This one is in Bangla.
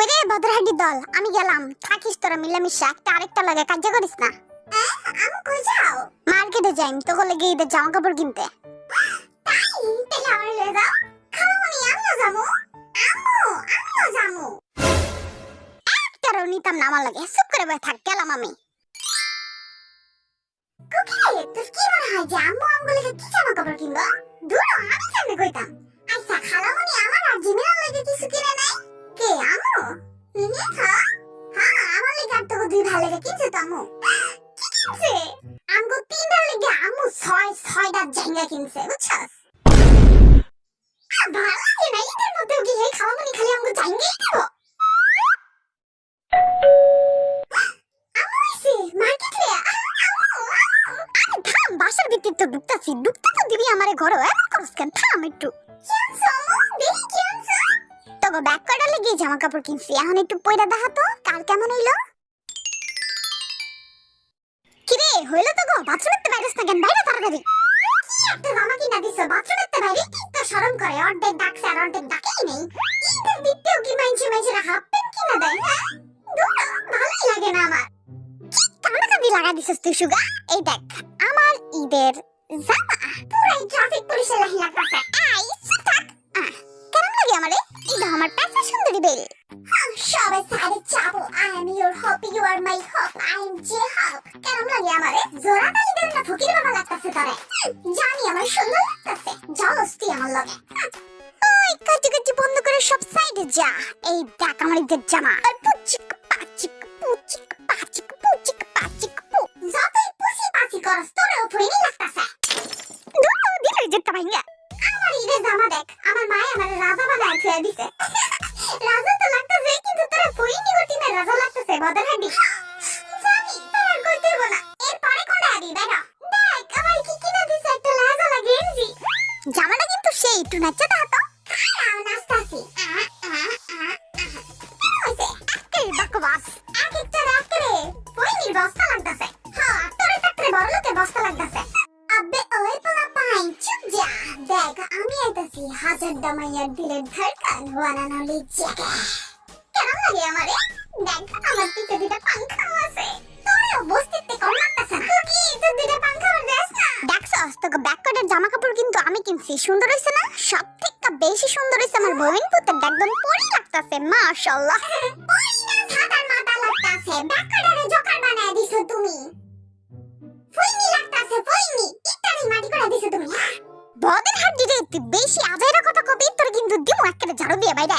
কইরে বদরহাটি দল আমি গেলাম থাকিস তোরা মিলামিশা একটা আরেকটা লাগে কাজ করিস না। আমি কই যাও? মার্কেটে যাইম তোকে লেগে ঈদের জামা কাপড় কিনতে। তাই তাহলে আমার লয়ে যাও। খালামণি আমিও যামু। আমিও যামু। একটারও নিতাম না আমার লাগে চুপ করে বসে থাক গেলাম আমি। কুকি তোর কি মনে হয় যে আম্মু আমগুলো কি জামা কাপড় কিনবো? দূর আমি কেমনে কইতাম? আচ্ছা খালামণি আমার আর জিমিনার লাগে কিছু কিনে নাই? কে আম্মু? হ্যাঁ আমার লাগে আর তোকে দুই ভালো লাগে কিনছে তো আম্মু। কি কিনছে? আমগো তিনটার লাগে আম্মু ছয়টা জাঙ্গা কিনছে বুঝছস? ভালো লাগে না ঈদের মধ্যে কি হে খালামণি খালি আমগো জাঙ্গাই দিব? আম্মু এসে মার্কেটে আরে থাম বাসার ভিতর তো ঢুকতাছি ঢুকতে তো দিবি আমারে ঘরে এমন করস কেন থাম একটু। তোকে ব্যাক করার লেগে জামা কাপড় কিনছি এখন একটু পয়রা দেখা তো কার কেমন হইলো। কিরে হইলো তো গো বাথরুমেতে বাইরেস না কেন বাইরে তাড়াতাড়ি। কি একটা জামা কিনা দিছো বাথরুমেতে বাইরে কি তো শরম করে অর্ধেক ডাকছে আর অর্ধেক ডাকেই নেই। ঈদের দিতেও কি মাইনছে হাফ প্যান্ট কিনা দেয় হ্যাঁ ভালোই লাগে না আমার। কি কানাকানি লাগা দিছিস তুই সুগা এই দেখ আমার ঈদের জামা পুরাই ট্রাফিক পুলিশের লাহি লাগতাছে। ইচ্ছা থাক কেমন লাগে আমারে এটা আমার পেশা সুন্দরী বেল। সবাই সাইডে চাবো I am your hope you are my hope I am J hope. কেমন লাগে আমারে জোড়া তালি দেন না ফকির বাবা লাগতাছে তোরে জানি আমার সুন্দর লাগতাছে জলস্তি আমার লাগে। ওই কাটি কাটি বন্ধ করে সব সাইডে যা এই দেখ আমার ঈদের জামা আর পুচিক পাচিক পুচিক পাচিক পুচিক পাচিক পু যতই পুচি পাচি করস তোরেও ফইনি লাগতাছে। দুটো দিলে যেতে ভাইয়া আমার ঈদের জামা দেখ আমার মা আমার রাজা বানায় থুয়ে দিছে। রাজা তো লাগতাছে কিন্তু তোরা ফইনি গটি না রাজা লাগতাছে বদরহাটি জানি তোরা কইতে হইব না এরপরে কোনটা আবি বেটা দেখ আমার কি কিনা দিছে একটা লাজা লাগে এনজি জামাটা কিন্তু সেই একটু নাচা দাও তো খারাও নাচতাছি। বকবাস এক একটা রাত্রে ফইনির বস্তা লাগতাছে হ্যাঁ তোরে টাকরে বড় লোকের বস্তা লাগতাছে। আবে ওই পোলা পাইন চুপ যা দেখ আমি আইতাছি হাজার দামাইয়ার দিলের ধড়কন ওয়ানানো লিজেকে। কেমন লাগে আমারে দেখ আমার পিছে দুটো পাংখা আছে তোরেও বস্তিতে কম লাগতাছে না কি তোর দুটো পাংখা আমার দেস না। দেখছস তোকে ব্যাক কাটের জামা কাপড় কিন্তু আমি কিনছি সুন্দর হইছে না সব থেকে বেশি সুন্দর হইছে আমার বোন পুতের একদম পরি লাগতাছে মাশাআল্লাহ। পরি না ছাতার মাথা লাগতাছে ব্যাক কাটের জোকার বানায় দিছো তুমি ফইনি লাগতাছে ফইনি ইত্যাদি মাটি করে দিছো তুমি। বদের হাত দিতে বেশি আজাইরা কথা কবি তোর কিন্তু দিমু একেবারে ঝাড়ু দিয়ে বাইরে।